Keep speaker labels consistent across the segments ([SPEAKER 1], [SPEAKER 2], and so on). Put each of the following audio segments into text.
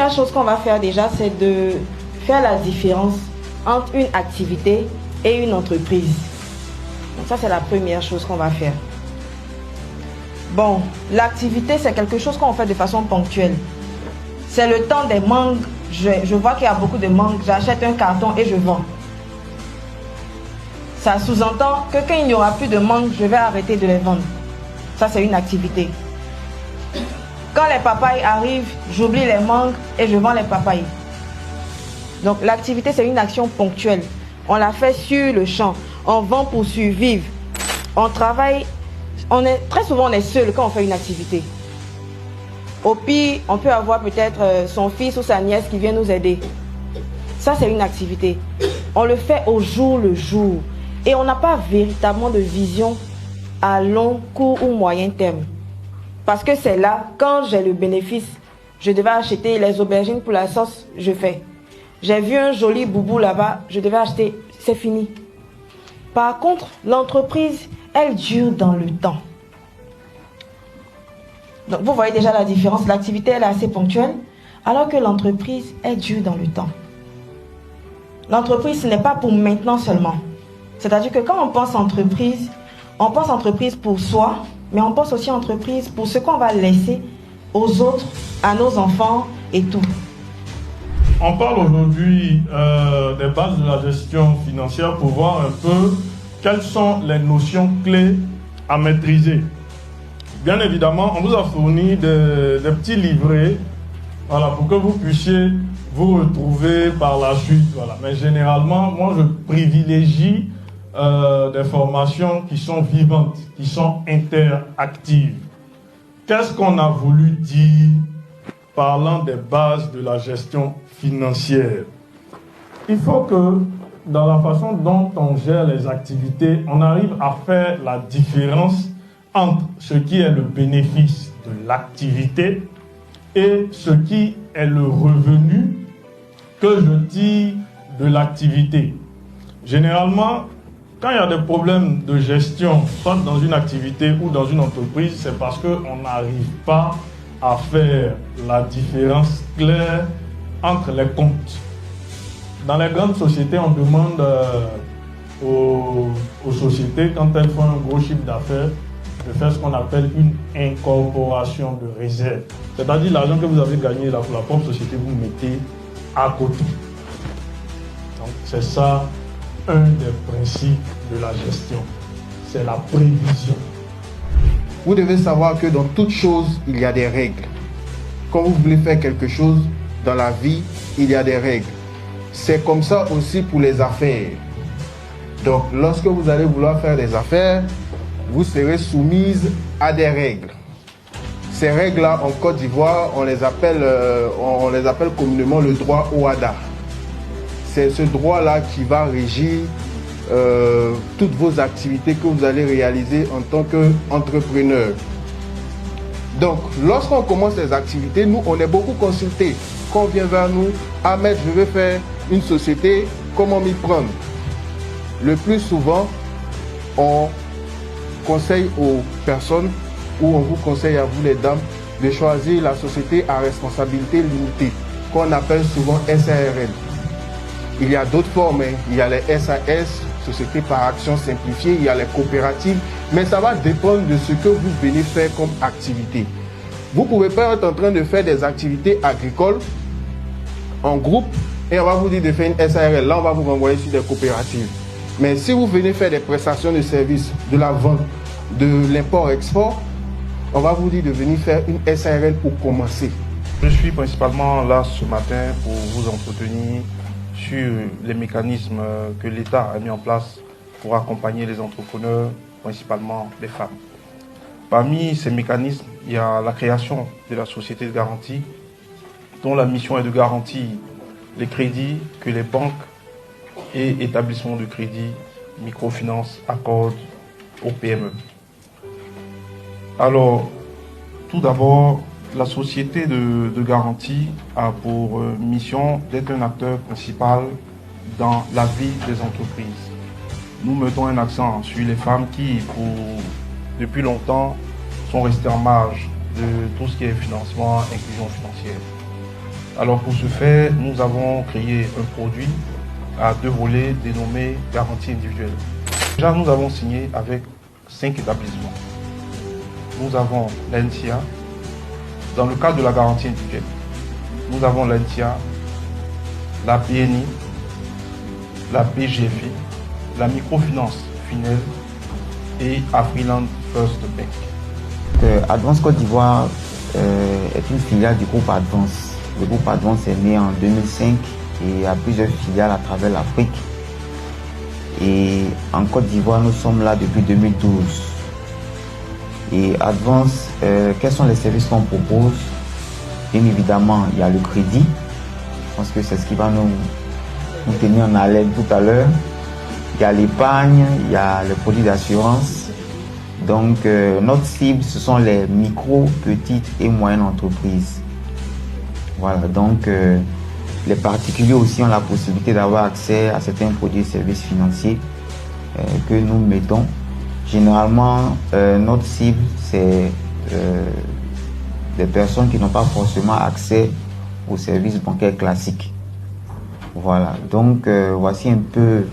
[SPEAKER 1] première chose qu'on va faire déjà, c'est de faire la différence entre une activité et une entreprise. Donc ça, c'est la première chose qu'on va faire. Bon, l'activité, c'est quelque chose qu'on fait de façon ponctuelle. C'est le temps des mangues. Je vois qu'il y a beaucoup de mangues. J'achète un carton et je vends. Ça sous-entend que quand il n'y aura plus de mangues, je vais arrêter de les vendre. Ça, c'est une activité. Quand les papayes arrivent, j'oublie les mangues et je vends les papayes. Donc, l'activité, c'est une action ponctuelle. On la fait sur le champ. On vend pour survivre. On travaille. Très souvent, on est seul quand on fait une activité. Au pire, on peut avoir peut-être son fils ou sa nièce qui vient nous aider. Ça, c'est une activité. On le fait au jour le jour. Et on n'a pas véritablement de vision à long, court ou moyen terme. Parce que c'est là, quand j'ai le bénéfice, je devais acheter les aubergines pour la sauce, je fais. J'ai vu un joli boubou là-bas, je devais acheter, c'est fini. Par contre, l'entreprise, elle dure dans le temps. Donc, vous voyez déjà la différence. L'activité, elle est assez ponctuelle, alors que l'entreprise, elle dure dans le temps. L'entreprise, ce n'est pas pour maintenant seulement. C'est-à-dire que quand on pense entreprise pour soi, mais on pense aussi entreprise pour ce qu'on va laisser aux autres, à nos enfants et tout.
[SPEAKER 2] On parle aujourd'hui des bases de la gestion financière pour voir un peu quelles sont les notions clés à maîtriser. Bien évidemment, on vous a fourni des petits livrets, voilà, pour que vous puissiez vous retrouver par la suite. Voilà. Mais généralement, moi, je privilégie des formations qui sont vivantes, qui sont interactives. Qu'est-ce qu'on a voulu dire parlant des bases de la gestion financière? Il faut que dans la façon dont on gère les activités, on arrive à faire la différence entre ce qui est le bénéfice de l'activité et ce qui est le revenu que je tire de l'activité. Généralement, quand il y a des problèmes de gestion, soit dans une activité ou dans une entreprise, c'est parce qu'on n'arrive pas à faire la différence claire entre les comptes. Dans les grandes sociétés, on demande aux sociétés, quand elles font un gros chiffre d'affaires, de faire ce qu'on appelle une incorporation de réserve. C'est-à-dire l'argent que vous avez gagné là pour la propre société, vous mettez à côté. Donc c'est ça un des principes de la gestion. C'est la prévision.
[SPEAKER 3] Vous devez savoir que dans toute chose, il y a des règles. Quand vous voulez faire quelque chose dans la vie, il y a des règles. C'est comme ça aussi pour les affaires. Donc, lorsque vous allez vouloir faire des affaires, vous serez soumise à des règles. Ces règles-là, en Côte d'Ivoire, on les appelle communément le droit OHADA. C'est ce droit-là qui va régir toutes vos activités que vous allez réaliser en tant qu'entrepreneur. Donc, lorsqu'on commence les activités, nous, on est beaucoup consultés. Quand on vient vers nous, Ahmed, je veux faire une société, comment m'y prendre? Le plus souvent, on conseille aux personnes ou on vous conseille à vous les dames de choisir la société à responsabilité limitée, qu'on appelle souvent SARL. Il y a d'autres formes, hein. Il y a les SAS, société par action simplifiée, il y a les coopératives, mais ça va dépendre de ce que vous venez faire comme activité. Vous ne pouvez pas être en train de faire des activités agricoles en groupe et on va vous dire de faire une SARL. Là, on va vous renvoyer sur des coopératives. Mais si vous venez faire des prestations de services, de la vente, de l'import-export, on va vous dire de venir faire une SARL pour commencer.
[SPEAKER 4] Je suis principalement là ce matin pour vous entretenir sur les mécanismes que l'État a mis en place pour accompagner les entrepreneurs, principalement les femmes. Parmi ces mécanismes, il y a la création de la société de garantie, dont la mission est de garantir les crédits que les banques et établissements de crédit, microfinance accordent aux PME. Alors, tout d'abord, la société de garantie a pour mission d'être un acteur principal dans la vie des entreprises. Nous mettons un accent sur les femmes qui, depuis longtemps, sont restées en marge de tout ce qui est financement, inclusion financière. Alors pour ce faire, nous avons créé un produit à 2 volets dénommé garantie individuelle. Déjà, nous avons signé avec 5 établissements. Nous avons l'NCA, dans le cadre de la garantie individuelle. Nous avons l'NCA, la BNI, la BGFI, la microfinance Finel et Afriland First Bank.
[SPEAKER 5] Advance Côte d'Ivoire est une filiale du groupe Advance. Le groupe Advance est né en 2005 et a plusieurs filiales à travers l'Afrique. Et en Côte d'Ivoire, nous sommes là depuis 2012. Et Advance, quels sont les services qu'on propose? Bien évidemment, il y a le crédit. Je pense que c'est ce qui va nous tenir en haleine tout à l'heure. Il y a l'épargne, il y a le produit d'assurance. Donc, notre cible, ce sont les micro, petites et moyennes entreprises. Voilà, donc les particuliers aussi ont la possibilité d'avoir accès à certains produits et services financiers que nous mettons. Généralement, notre cible, c'est des personnes qui n'ont pas forcément accès aux services bancaires classiques. Voilà, donc voici un peu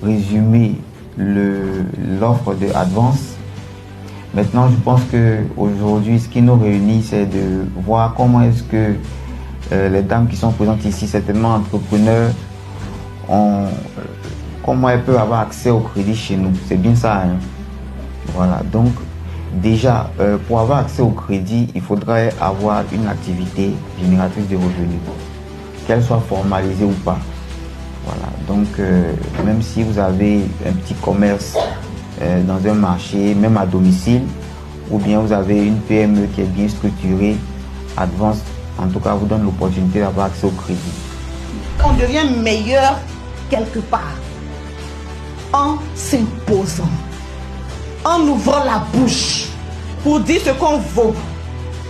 [SPEAKER 5] résumé l'offre de Advance. Maintenant, je pense qu'aujourd'hui, ce qui nous réunit, c'est de voir comment est-ce que les dames qui sont présentes ici, certainement entrepreneurs, comment elles peuvent avoir accès au crédit chez nous. C'est bien ça. Hein? Voilà, donc déjà, pour avoir accès au crédit, il faudrait avoir une activité génératrice de revenus, qu'elle soit formalisée ou pas. Voilà, donc même si vous avez un petit commerce dans un marché, même à domicile, ou bien vous avez une PME qui est bien structurée, Advance, en tout cas, vous donne l'opportunité d'avoir accès au crédit.
[SPEAKER 6] On devient meilleur quelque part en s'imposant, en ouvrant la bouche pour dire ce qu'on vaut.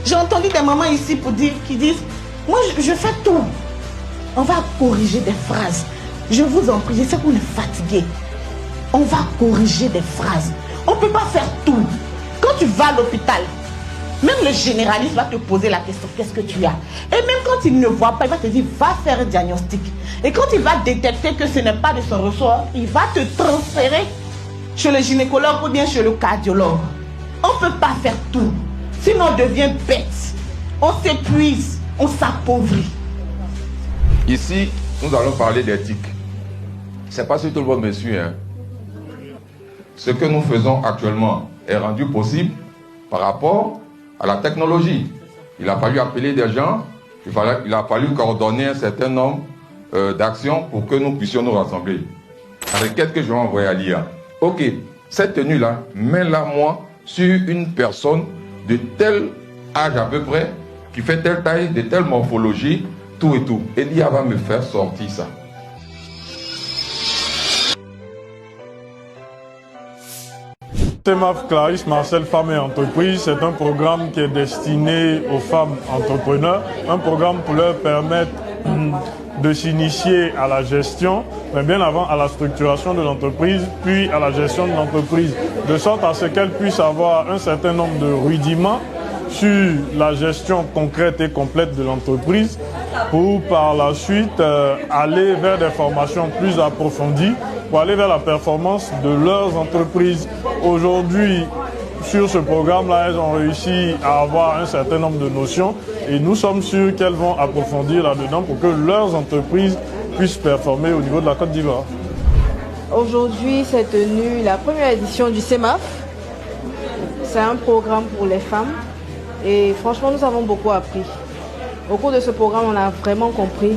[SPEAKER 6] J'ai entendu des mamans ici qui disent, moi je fais tout. On va corriger des phrases. Je vous en prie, je sais que vous êtes fatigués. On va corriger des phrases. On ne peut pas faire tout. Quand tu vas à l'hôpital, même le généraliste va te poser la question, qu'est-ce que tu as? Et même quand il ne voit pas, il va te dire, va faire un diagnostic. Et quand il va détecter que ce n'est pas de son ressort, il va te transférer chez le gynécologue ou bien chez le cardiologue. On ne peut pas faire tout. Sinon on devient bête. On s'épuise, on s'appauvrit.
[SPEAKER 7] Ici, nous allons parler d'éthique. C'est pas si tout le monde me suit. Hein. Ce que nous faisons actuellement est rendu possible par rapport à la technologie. Il a fallu appeler des gens, il a fallu coordonner un certain nombre d'actions pour que nous puissions nous rassembler. La requête que je vais envoyer à l'IA. Ok, cette tenue-là, mets-la moi sur une personne de tel âge à peu près, qui fait telle taille, de telle morphologie, tout et tout. Et l'IA va me faire sortir ça.
[SPEAKER 2] CEMAF Clarisse Marcel Femmes et Entreprises, c'est un programme qui est destiné aux femmes entrepreneurs, un programme pour leur permettre de s'initier à la gestion, mais bien avant à la structuration de l'entreprise, puis à la gestion de l'entreprise, de sorte à ce qu'elles puissent avoir un certain nombre de rudiments sur la gestion concrète et complète de l'entreprise, pour par la suite aller vers des formations plus approfondies, pour aller vers la performance de leurs entreprises. Aujourd'hui, sur ce programme-là, elles ont réussi à avoir un certain nombre de notions et nous sommes sûrs qu'elles vont approfondir là-dedans pour que leurs entreprises puissent performer au niveau de la Côte d'Ivoire.
[SPEAKER 1] Aujourd'hui, s'est tenue la première édition du CEMAF. C'est un programme pour les femmes et franchement, nous avons beaucoup appris. Au cours de ce programme, on a vraiment compris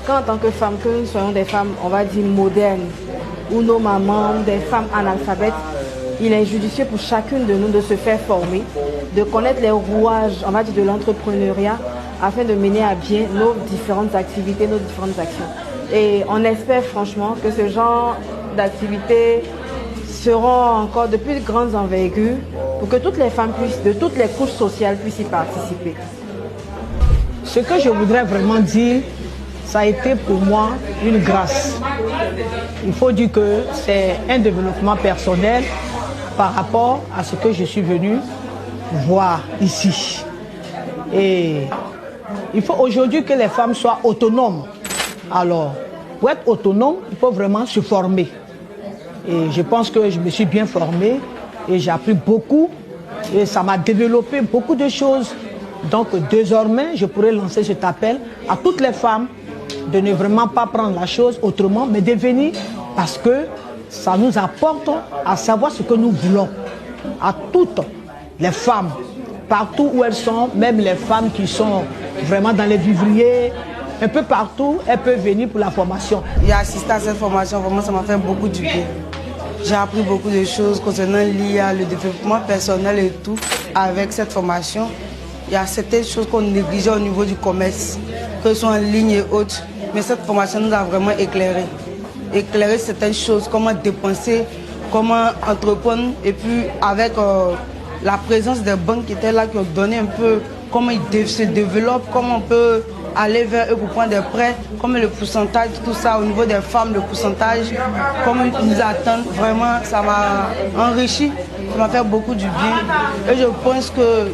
[SPEAKER 1] qu'en tant que femmes, que nous soyons des femmes, on va dire modernes, ou nos mamans, des femmes analphabètes, il est judicieux pour chacune de nous de se faire former, de connaître les rouages, on va dire, de l'entrepreneuriat, afin de mener à bien nos différentes activités, nos différentes actions. Et on espère franchement que ce genre d'activités seront encore de plus grandes envergures pour que toutes les femmes puissent, de toutes les couches sociales, puissent y participer.
[SPEAKER 8] Ce que je voudrais vraiment dire, ça a été pour moi une grâce. Il faut dire que c'est un développement personnel par rapport à ce que je suis venu voir ici. Et Il faut aujourd'hui que les femmes soient autonomes. Alors, pour être autonome, il faut vraiment se former. Et je pense que je me suis bien formée et j'ai appris beaucoup. Et ça m'a développé beaucoup de choses. Donc désormais, je pourrais lancer cet appel à toutes les femmes de ne vraiment pas prendre la chose autrement, mais de venir parce que ça nous apporte à savoir ce que nous voulons. À toutes les femmes, partout où elles sont, même les femmes qui sont vraiment dans les vivriers, un peu partout, elles peuvent venir pour la formation.
[SPEAKER 9] J'ai assisté à cette formation, vraiment ça m'a fait beaucoup du bien. J'ai appris beaucoup de choses concernant l'IA, le développement personnel et tout. Avec cette formation, il y a certaines choses qu'on négligeait au niveau du commerce, que ce soit en ligne et autres. Mais cette formation nous a vraiment éclairé. Éclairer certaines choses, comment dépenser, comment entreprendre. Et puis avec la présence des banques qui étaient là, qui ont donné un peu comment ils se développent, comment on peut aller vers eux pour prendre des prêts, comme le pourcentage, tout ça, au niveau des femmes, le pourcentage, comment ils nous attendent, vraiment, ça m'a enrichi, ça m'a fait beaucoup du bien. Et je pense que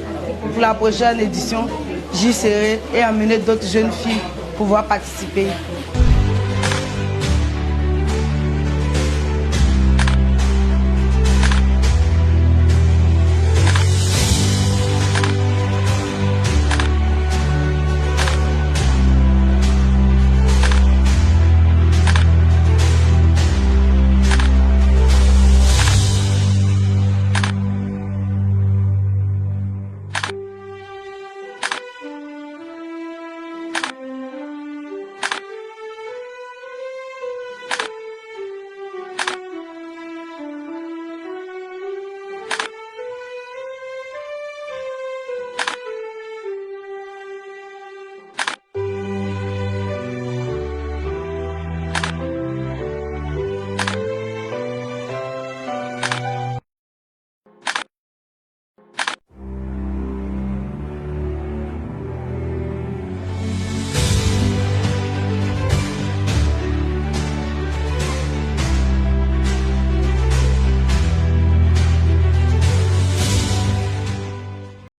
[SPEAKER 9] pour la prochaine édition, j'y serai et amener d'autres jeunes filles pour pouvoir participer.